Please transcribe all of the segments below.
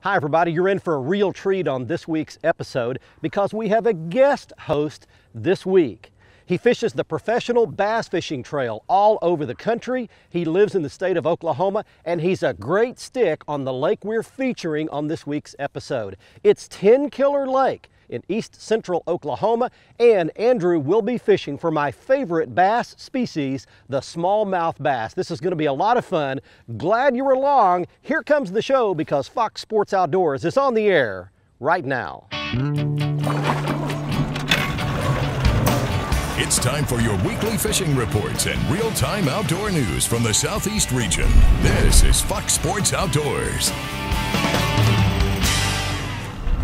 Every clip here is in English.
Hi everybody, you're in for a real treat on this week's episode because we have a guest host this week. He fishes the professional bass fishing trail all over the country. He lives in the state of Oklahoma, and he's a great stick on the lake we're featuring on this week's episode. It's Tenkiller Lake in east central Oklahoma, and Andrew will be fishing for my favorite bass species, the smallmouth bass. This is going to be a lot of fun. Glad you were along. Here comes the show because Fox Sports Outdoors is on the air right now. It's time for your weekly fishing reports and real-time outdoor news from the Southeast region. This is Fox Sports Outdoors.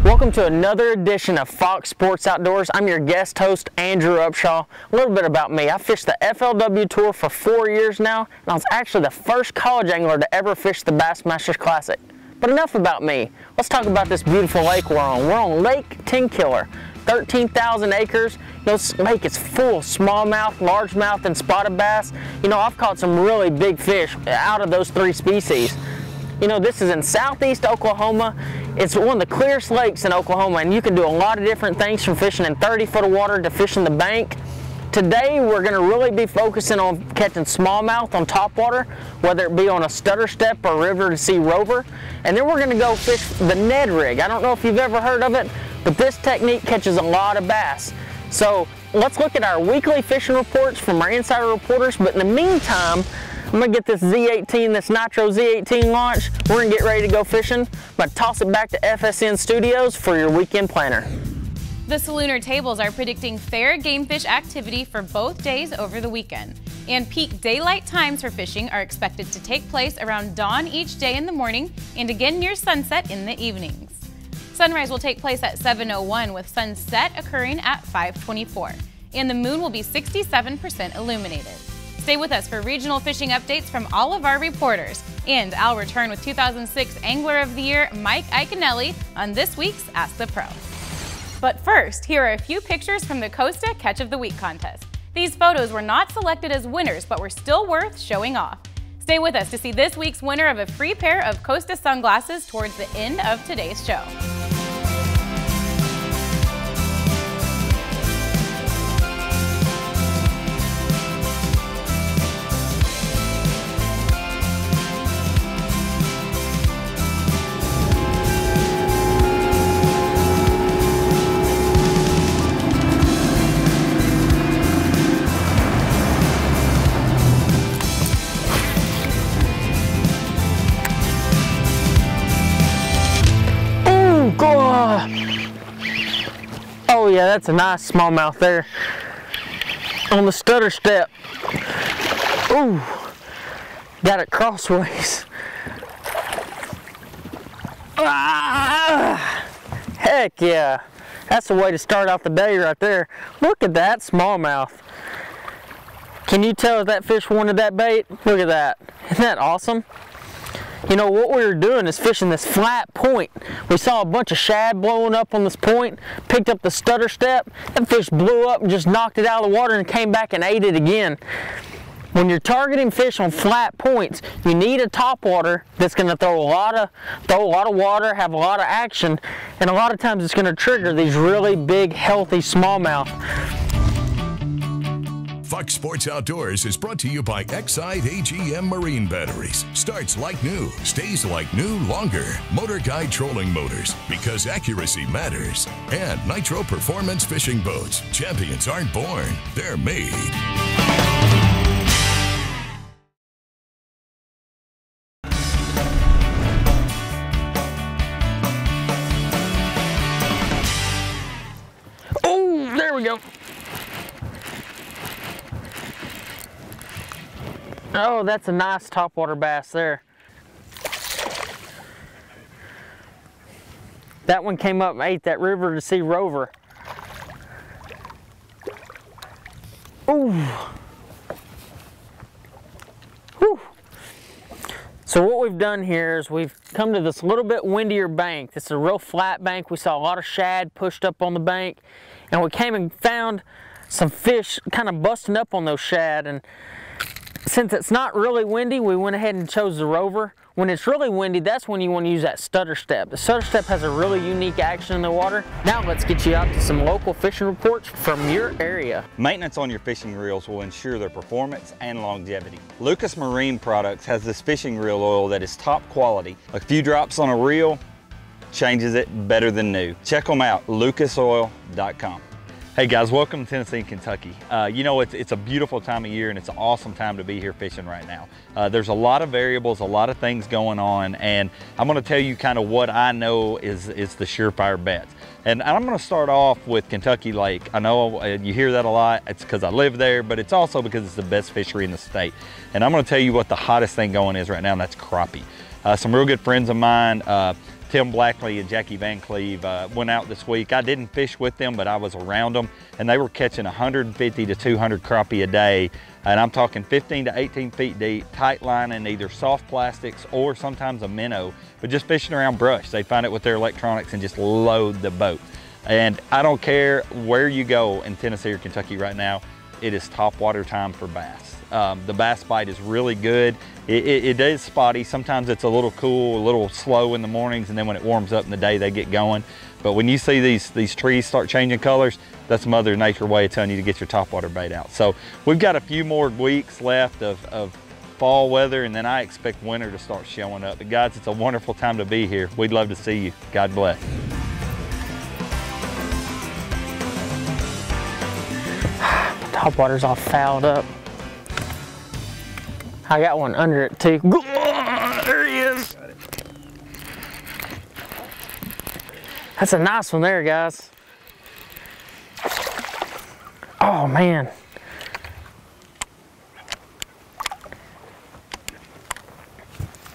Welcome to another edition of Fox Sports Outdoors. I'm your guest host, Andrew Upshaw. A little bit about me. I fished the FLW Tour for 4 years now, and I was actually the first college angler to ever fish the Bassmasters Classic. But enough about me. Let's talk about this beautiful lake we're on. We're on Lake Tenkiller, 13,000 acres. This lake is full of smallmouth, largemouth, and spotted bass. You know, I've caught some really big fish out of those three species. You know, this is in southeast Oklahoma. It's one of the clearest lakes in Oklahoma, and you can do a lot of different things from fishing in 30 foot of water to fishing the bank. Today, we're gonna really be focusing on catching smallmouth on topwater, whether it be on a stutter step or river to sea rover. And then we're gonna go fish the Ned rig. I don't know if you've ever heard of it, but this technique catches a lot of bass. So let's look at our weekly fishing reports from our insider reporters. But in the meantime, I'm gonna get this Z18, this Nitro Z18 launch. We're gonna get ready to go fishing. I'm gonna toss it back to FSN Studios for your weekend planner. The Salooner tables are predicting fair game fish activity for both days over the weekend. And peak daylight times for fishing are expected to take place around dawn each day in the morning and again near sunset in the evenings. Sunrise will take place at 7:01 with sunset occurring at 5:24. And the moon will be 67% illuminated. Stay with us for regional fishing updates from all of our reporters. And I'll return with 2006 Angler of the Year Mike Iaconelli on this week's Ask the Pro. But first, here are a few pictures from the Costa Catch of the Week contest. These photos were not selected as winners, but were still worth showing off. Stay with us to see this week's winner of a free pair of Costa sunglasses towards the end of today's show. Oh yeah, that's a nice smallmouth there on the stutter step. Ooh, got it crossways. Ah, heck yeah, that's the way to start out the day right there. Look at that smallmouth. Can you tell if that fish wanted that bait? Look at that. Isn't that awesome? You know, what we were doing is fishing this flat point. We saw a bunch of shad blowing up on this point, picked up the stutter step, that fish blew up and just knocked it out of the water and came back and ate it again. When you're targeting fish on flat points, you need a topwater that's going to throw a lot of water, have a lot of action, and a lot of times it's going to trigger these really big, healthy smallmouth. Fox Sports Outdoors is brought to you by Exide AGM Marine Batteries. Starts like new, stays like new longer. Motor Guide Trolling Motors, because accuracy matters. And Nitro Performance Fishing Boats. Champions aren't born, they're made. Oh, there we go. Oh, that's a nice topwater bass there. That one came up and ate that river to sea rover. Ooh. Whew. So what we've done here is we've come to this little bit windier bank. This is a real flat bank. We saw a lot of shad pushed up on the bank, and we came and found some fish kind of busting up on those shad. And since it's not really windy, we went ahead and chose the rover. When it's really windy, that's when you want to use that stutter step. The stutter step has a really unique action in the water. Now let's get you out to some local fishing reports from your area. Maintenance on your fishing reels will ensure their performance and longevity. Lucas Marine Products has this fishing reel oil that is top quality. A few drops on a reel changes it better than new. Check them out, lucasoil.com. Hey guys, welcome to Tennessee and Kentucky. You know, it's a beautiful time of year and it's an awesome time to be here fishing right now. There's a lot of variables, a lot of things going on, and I'm gonna tell you kind of what I know is the surefire bets. And I'm gonna start off with Kentucky Lake. I know you hear that a lot. It's because I live there, but it's also because it's the best fishery in the state. And I'm gonna tell you what the hottest thing going is right now, and that's crappie. Some real good friends of mine, Tim Blackley and Jackie Van Cleve, went out this week. I didn't fish with them, but I was around them, and they were catching 150 to 200 crappie a day. And I'm talking 15 to 18 feet deep, tight lining, either soft plastics or sometimes a minnow, but just fishing around brush. They find it with their electronics and just load the boat. And I don't care where you go in Tennessee or Kentucky right now, it is top water time for bass. The bass bite is really good. It is spotty. Sometimes it's a little cool, a little slow in the mornings, and then when it warms up in the day, they get going. But when you see these trees start changing colors, that's Mother Nature way of telling you to get your topwater bait out. So we've got a few more weeks left of fall weather, and then I expect winter to start showing up. But guys, it's a wonderful time to be here. We'd love to see you. God bless. Topwater's all fouled up. I got one under it too. There he is. That's a nice one there, guys. Oh man.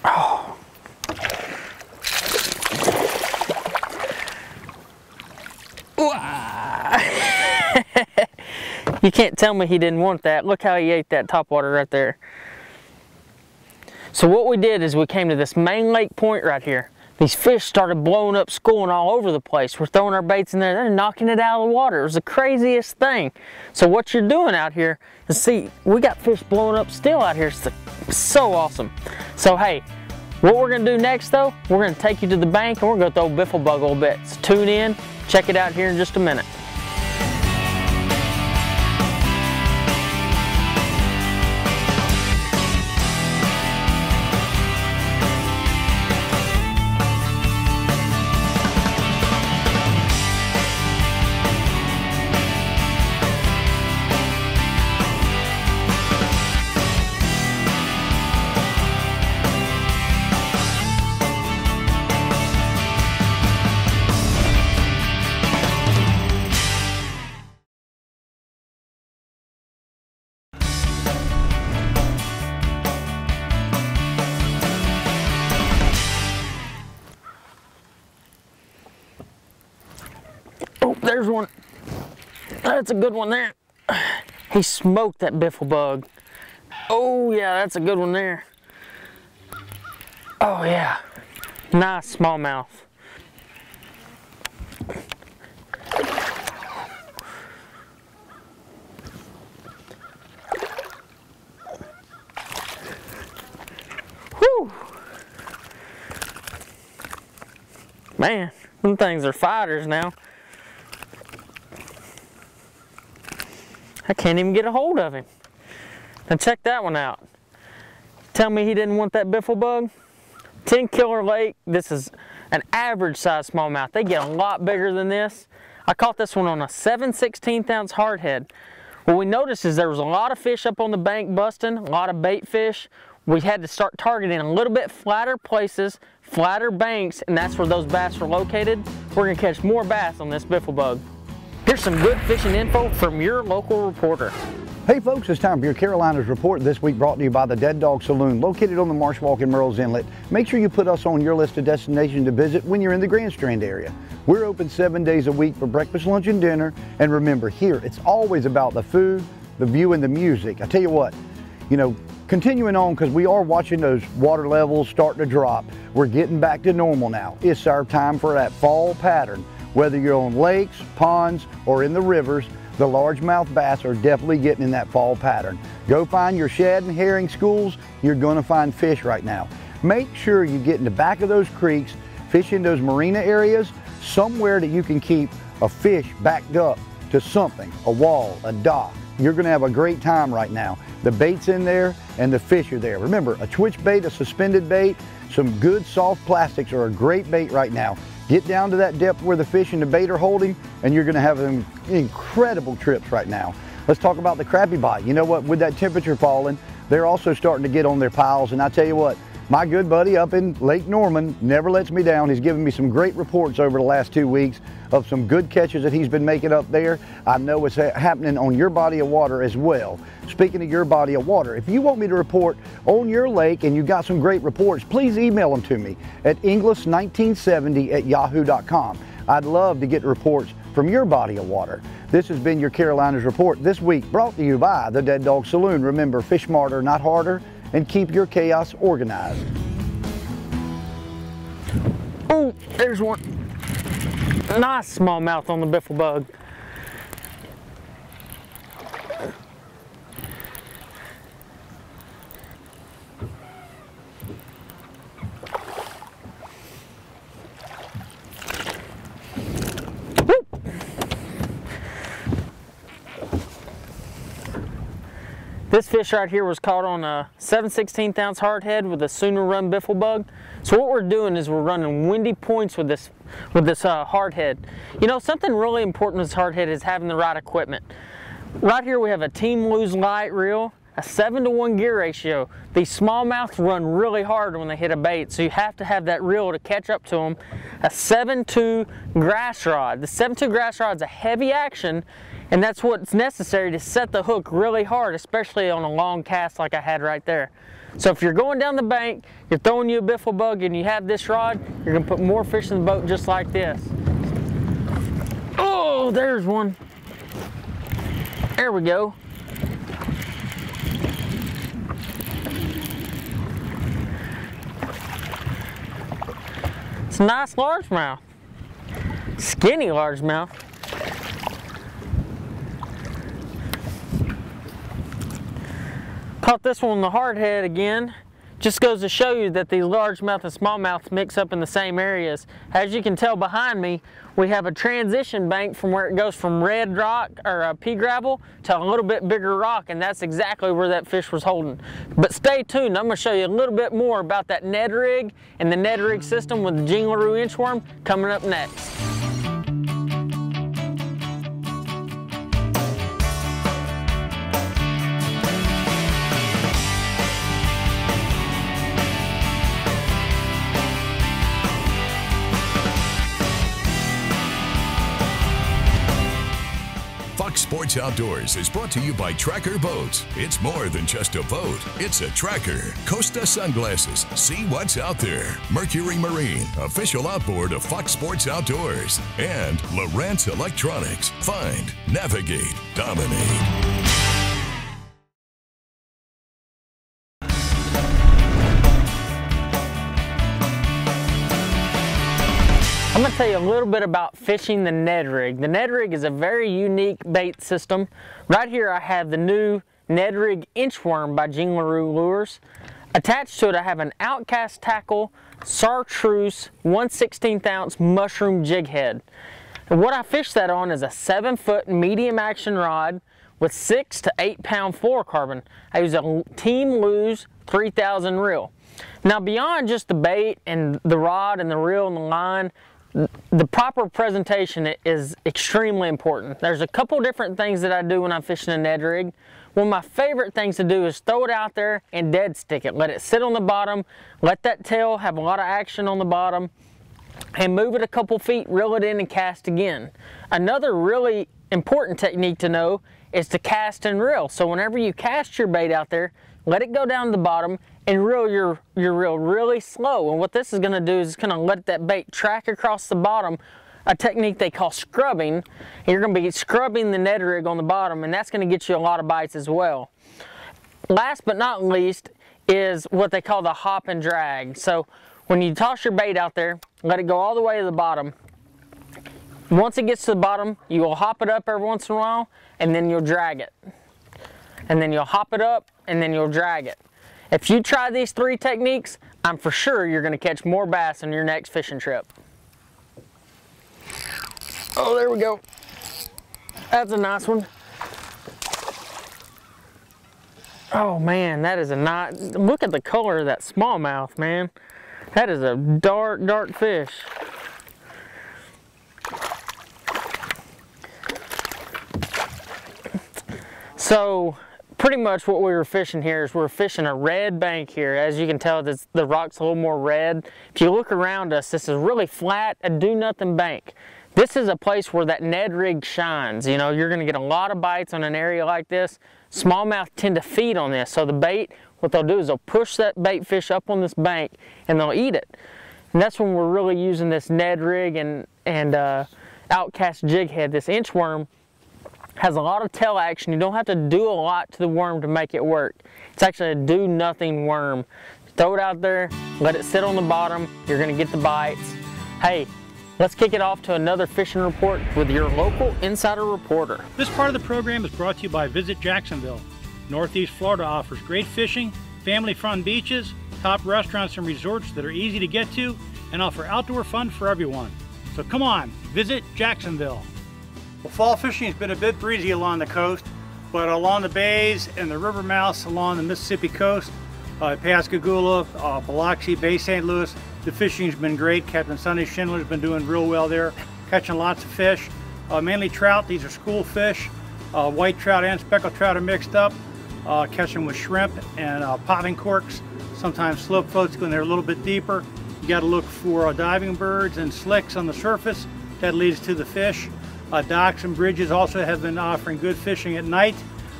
Oh. You can't tell me he didn't want that. Look how he ate that topwater right there. So what we did is we came to this main lake point right here. These fish started blowing up, schooling all over the place. We're throwing our baits in there, they're knocking it out of the water. It was the craziest thing. So what you're doing out here is, see, we got fish blowing up still out here. It's so awesome. So hey, what we're gonna do next though, we're gonna take you to the bank and we're gonna throw biffle bug a little bit. So tune in, check it out here in just a minute. Oh, there's one. That's a good one there. He smoked that biffle bug. Oh yeah, that's a good one there. Oh yeah, nice smallmouth. Whew. Man, them things are fighters now. I can't even get a hold of him. Now check that one out. Tell me he didn't want that biffle bug? Tenkiller Lake, this is an average size smallmouth. They get a lot bigger than this. I caught this one on a 7/16 ounce hardhead. What we noticed is there was a lot of fish up on the bank busting, a lot of bait fish. We had to start targeting a little bit flatter places, flatter banks, and that's where those bass are located. We're gonna catch more bass on this biffle bug. Here's some good fishing info from your local reporter. Hey folks, it's time for your Carolinas Report, this week brought to you by the Dead Dog Saloon, located on the Marsh Walk in Murrells Inlet. Make sure you put us on your list of destinations to visit when you're in the Grand Strand area. We're open 7 days a week for breakfast, lunch, and dinner. And remember, here, it's always about the food, the view, and the music. I tell you what, you know, continuing on, because we are watching those water levels start to drop. We're getting back to normal now. It's our time for that fall pattern. Whether you're on lakes, ponds, or in the rivers, the largemouth bass are definitely getting in that fall pattern. Go find your shad and herring schools, you're gonna find fish right now. make sure you get in the back of those creeks, fish in those marina areas, somewhere that you can keep a fish backed up to something, a wall, a dock. You're gonna have a great time right now. The bait's in there and the fish are there. Remember, a twitch bait, a suspended bait, some good soft plastics are a great bait right now. Get down to that depth where the fish and the bait are holding and you're gonna have some incredible trips right now. Let's talk about the crappie bite. You know what, with that temperature falling, they're also starting to get on their piles, and I tell you what, my good buddy up in Lake Norman never lets me down. He's given me some great reports over the last 2 weeks of some good catches that he's been making up there. I know it's happening on your body of water as well. Speaking of your body of water, if you want me to report on your lake and you got some great reports, please email them to me at english1970@yahoo.com. I'd love to get reports from your body of water. This has been your Carolinas Report this week, brought to you by the Dead Dog Saloon. Remember, fish smarter, not harder, and keep your chaos organized. Oh, there's one. Nice smallmouth on the biffle bug. This fish right here was caught on a 7/16 ounce hardhead with a Sooner Run biffle bug. So what we're doing is we're running windy points with this hardhead. You know, something really important with this hardhead is having the right equipment. Right here we have a Team Lose light reel, a 7-to-1 gear ratio. These smallmouths run really hard when they hit a bait, so you have to have that reel to catch up to them. A 7-2 grass rod. The 7-2 grass rod is a heavy action, and that's what's necessary to set the hook really hard, especially on a long cast like I had right there. So if you're going down the bank, you're throwing you a biffle bug and you have this rod, you're gonna put more fish in the boat just like this. Oh, there's one. There we go. It's a nice largemouth. Skinny largemouth. Caught this one on the hardhead again. Just goes to show you that these largemouth and smallmouths mix up in the same areas. As you can tell behind me, we have a transition bank from where it goes from red rock or pea gravel to a little bit bigger rock, and that's exactly where that fish was holding. But stay tuned, I'm going to show you a little bit more about that Ned rig and the Ned rig system with the Jingleroo inchworm coming up next. Sports Outdoors is brought to you by Tracker Boats. It's more than just a boat, it's a tracker. Costa Sunglasses, see what's out there. Mercury Marine, official outboard of Fox Sports Outdoors. And Lowrance Electronics, find, navigate, dominate. I'm going to tell you a little bit about fishing the Ned rig. The Ned rig is a very unique bait system. Right here I have the new Ned rig inchworm by Jingleroo Lures. Attached to it I have an Outcast Tackle Chartreuse 1/16 ounce mushroom jig head. And what I fish that on is a 7-foot medium action rod with 6 to 8 pound fluorocarbon. I use a Team Lose 3000 reel. Now beyond just the bait and the rod and the reel and the line, the proper presentation is extremely important. There's a couple different things that I do when I'm fishing a Ned rig. One of my favorite things to do is throw it out there and dead stick it. Let it sit on the bottom, let that tail have a lot of action on the bottom, and move it a couple feet, reel it in and cast again. Another really important technique to know is to cast and reel. So whenever you cast your bait out there, let it go down to the bottom and reel your reel really slow. And what this is going to do is it's going to let that bait track across the bottom, a technique they call scrubbing. And you're going to be scrubbing the Ned rig on the bottom, and that's going to get you a lot of bites as well. Last but not least is what they call the hop and drag. So when you toss your bait out there, let it go all the way to the bottom. Once it gets to the bottom, you will hop it up every once in a while, and then you'll drag it. And then you'll hop it up, and then you'll drag it. If you try these 3 techniques, I'm for sure you're gonna catch more bass on your next fishing trip. Oh, there we go. That's a nice one. Oh man, that is a nice, look at the color of that smallmouth, man. That is a dark, dark fish. So pretty much what we were fishing here is we're fishing a red bank here. As you can tell, the rock's a little more red. If you look around us, this is really flat, a do-nothing bank. This is a place where that Ned rig shines. You know, you're gonna get a lot of bites on an area like this. Smallmouth tend to feed on this. So the bait, what they'll do is they'll push that bait fish up on this bank and they'll eat it. And that's when we're really using this Ned rig and outcast jig head. This inchworm has a lot of tail action. You don't have to do a lot to the worm to make it work. It's actually a do-nothing worm. Throw it out there, let it sit on the bottom, you're gonna get the bites. Hey, let's kick it off to another fishing report with your local insider reporter. This part of the program is brought to you by Visit Jacksonville. Northeast Florida offers great fishing, family-fun beaches, top restaurants and resorts that are easy to get to, and offer outdoor fun for everyone. So come on, visit Jacksonville. Well, fall fishing has been a bit breezy along the coast, but along the bays and the river mouths along the Mississippi coast, Pascagoula, Biloxi, Bay St. Louis, the fishing's been great. Captain Sonny Schindler's been doing real well there, catching lots of fish, mainly trout. These are school fish. White trout and speckled trout are mixed up, catching with shrimp and popping corks, sometimes slope floats when they're a little bit deeper. You got to look for diving birds and slicks on the surface. That leads to the fish. Docks and bridges also have been offering good fishing at night.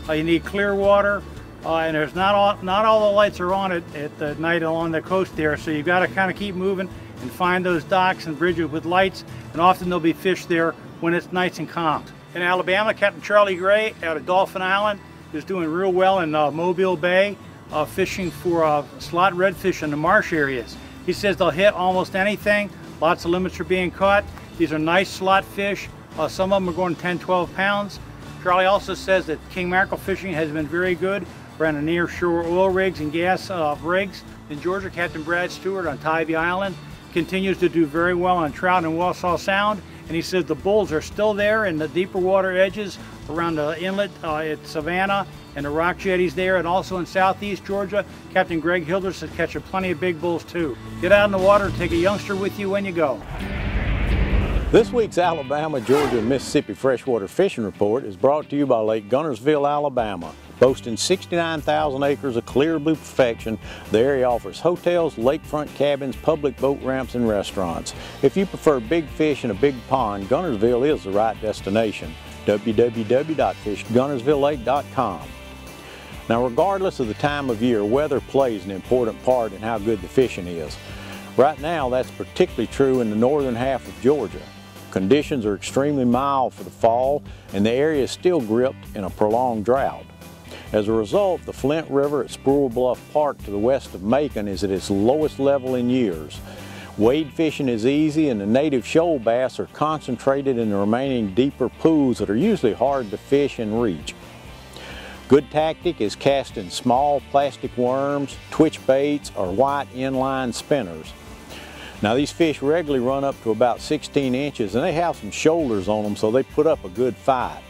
You need clear water, and there's not all the lights are on at the night along the coast there, so you've got to kind of keep moving and find those docks and bridges with lights, and often there'll be fish there when it's nice and calm. In Alabama, Captain Charlie Gray out of Dolphin Island is doing real well in Mobile Bay, fishing for slot redfish in the marsh areas. He says they'll hit almost anything. Lots of limits are being caught. These are nice slot fish. Some of them are going 10, 12 pounds. Charlie also says that king mackerel fishing has been very good around the near shore oil rigs and gas rigs. In Georgia, Captain Brad Stewart on Tybee Island continues to do very well on trout and Wausau Sound. And he says the bulls are still there in the deeper water edges around the inlet at Savannah and the rock jetties there, and also in southeast Georgia. Captain Greg Hilders is catching plenty of big bulls too. Get out in the water and take a youngster with you when you go. This week's Alabama, Georgia, and Mississippi Freshwater Fishing Report is brought to you by Lake Guntersville, Alabama. Boasting 69,000 acres of clear blue perfection, the area offers hotels, lakefront cabins, public boat ramps, and restaurants. If you prefer big fish in a big pond, Guntersville is the right destination. www.fishguntersvillelake.com. Now, regardless of the time of year, weather plays an important part in how good the fishing is. Right now, that's particularly true in the northern half of Georgia. Conditions are extremely mild for the fall, and the area is still gripped in a prolonged drought. As a result, the Flint River at Sproul Bluff Park to the west of Macon is at its lowest level in years. Wade fishing is easy, and the native shoal bass are concentrated in the remaining deeper pools that are usually hard to fish and reach. Good tactic is casting small plastic worms, twitch baits, or white inline spinners. Now, these fish regularly run up to about 16 inches, and they have some shoulders on them, so they put up a good fight.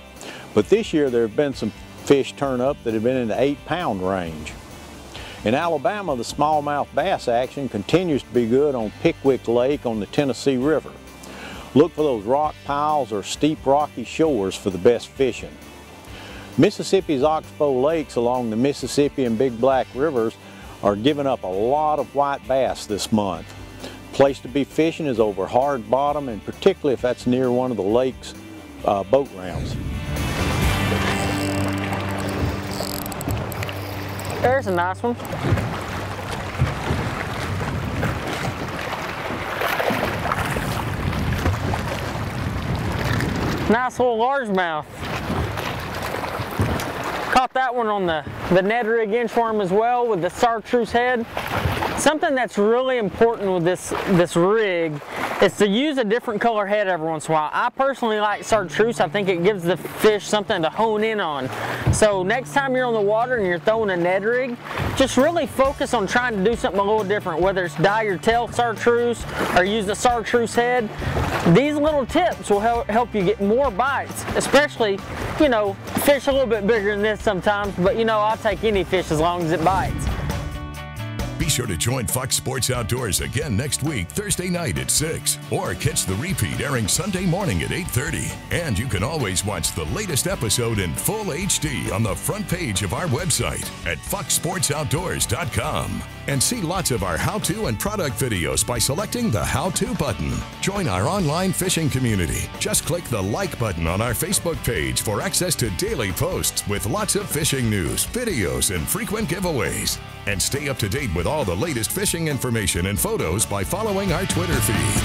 But this year there have been some fish turn up that have been in the 8-pound range. In Alabama, the smallmouth bass action continues to be good on Pickwick Lake on the Tennessee River. Look for those rock piles or steep rocky shores for the best fishing. Mississippi's oxbow lakes along the Mississippi and Big Black rivers are giving up a lot of white bass this month. Place to be fishing is over Hard Bottom, and particularly if that's near one of the lake's boat ramps. There's a nice one. Nice little largemouth. Caught that one on the Ned rig inchworm as well with the chartreuse head. Something that's really important with this rig is to use a different color head every once in a while. I personally like chartreuse. I think it gives the fish something to hone in on. So next time you're on the water and you're throwing a Ned rig, just really focus on trying to do something a little different, whether it's dye your tail chartreuse or use the chartreuse head. These little tips will help you get more bites, especially, you know, fish a little bit bigger than this sometimes, but you know, I'll take any fish as long as it bites. Be sure to join Fox Sports Outdoors again next week, Thursday night at 6, or catch the repeat airing Sunday morning at 8:30. And you can always watch the latest episode in full HD on the front page of our website at foxsportsoutdoors.com. And see lots of our how-to and product videos by selecting the How-To button. Join our online fishing community. Just click the like button on our Facebook page for access to daily posts with lots of fishing news, videos, and frequent giveaways. And stay up to date with all the latest fishing information and photos by following our Twitter feed.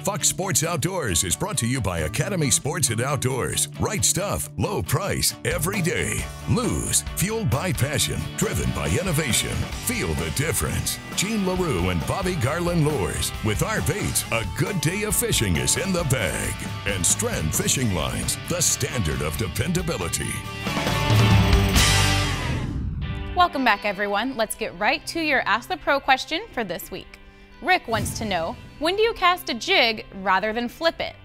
Fox Sports Outdoors is brought to you by Academy Sports and Outdoors. Right stuff, low price, every day. Lose, fueled by passion, driven by innovation. Feel the difference. Gene LaRue and Bobby Garland Lures. With our baits, a good day of fishing is in the bag. And Strand Fishing Lines, the standard of dependability. Welcome back, everyone. Let's get right to your Ask the Pro question for this week. Rick wants to know, when do you cast a jig rather than flip it?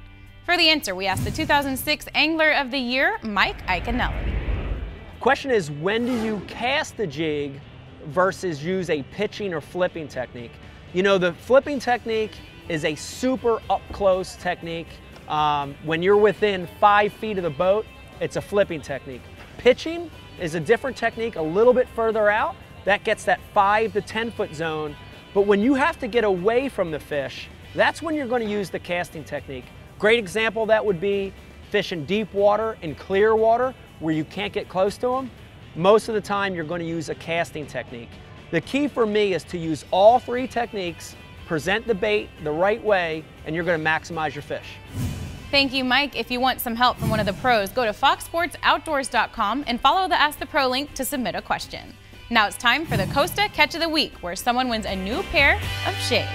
For the answer, we asked the 2006 Angler of the Year, Mike Iaconelli. Question is, when do you cast the jig versus use a pitching or flipping technique? You know, the flipping technique is a super up-close technique. When you're within 5 feet of the boat, it's a flipping technique. Pitching is a different technique, a little bit further out. That gets that 5 to 10 foot zone. But when you have to get away from the fish, that's when you're going to use the casting technique. Great example of that would be fishing deep water and clear water where you can't get close to them. Most of the time you're going to use a casting technique. The key for me is to use all 3 techniques, present the bait the right way, and you're going to maximize your fish. Thank you, Mike. If you want some help from one of the pros, go to foxsportsoutdoors.com and follow the Ask the Pro link to submit a question. Now it's time for the Costa Catch of the Week, where someone wins a new pair of shades.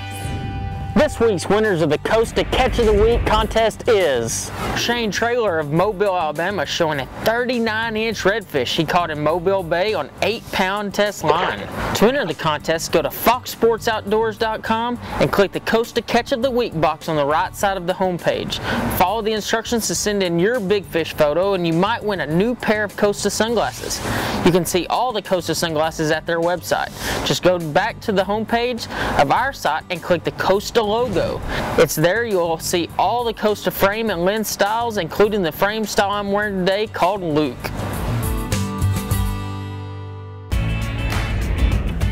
This week's winners of the Costa Catch of the Week contest is Shane Traylor of Mobile, Alabama, showing a 39-inch redfish he caught in Mobile Bay on 8-pound test line. To enter the contest, go to foxsportsoutdoors.com and click the Costa Catch of the Week box on the right side of the homepage. Follow the instructions to send in your big fish photo, and you might win a new pair of Costa sunglasses. You can see all the Costa sunglasses at their website. Just go back to the homepage of our site and click the Costa logo. It's there you'll see all the Costa frame and lens styles, including the frame style I'm wearing today called Luke.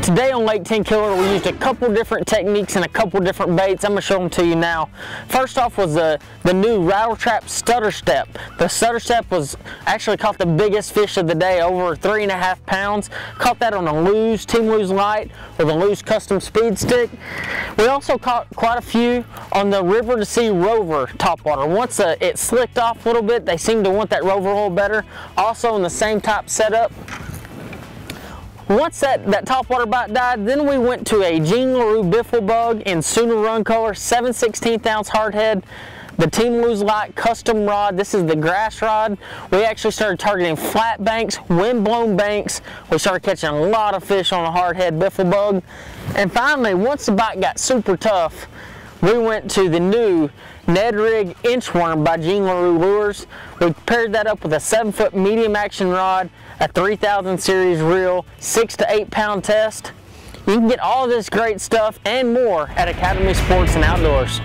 Today on Lake Tenkiller, we used a couple different techniques and a couple different baits. I'm going to show them to you now. First off was the new Rattle Trap Stutter Step. The Stutter Step was actually caught the biggest fish of the day, over 3.5 pounds. Caught that on a Lew's, Team Lew's Light with a Lew's Custom Speed Stick. We also caught quite a few on the River to Sea Rover topwater. Once it slicked off a little bit, they seemed to want that Rover a little better. Also in the same type setup. Once that topwater bite died, then we went to a Gene LaRue Biffle Bug in Sooner Run color, 7/16 ounce hardhead, the Team Lew's Light custom rod. This is the grass rod. We actually started targeting flat banks, wind-blown banks. We started catching a lot of fish on a hardhead Biffle Bug. And finally, once the bite got super tough, we went to the new Ned Rig Inchworm by Gene LaRue Lures. We paired that up with a 7-foot medium action rod, a 3000 series reel, 6 to 8 pound test. You can get all this great stuff and more at Academy Sports and Outdoors.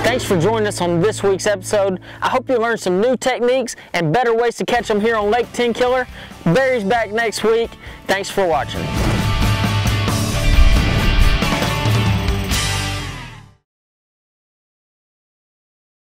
Thanks for joining us on this week's episode. I hope you learned some new techniques and better ways to catch them here on Lake Tenkiller. Barry's back next week. Thanks for watching.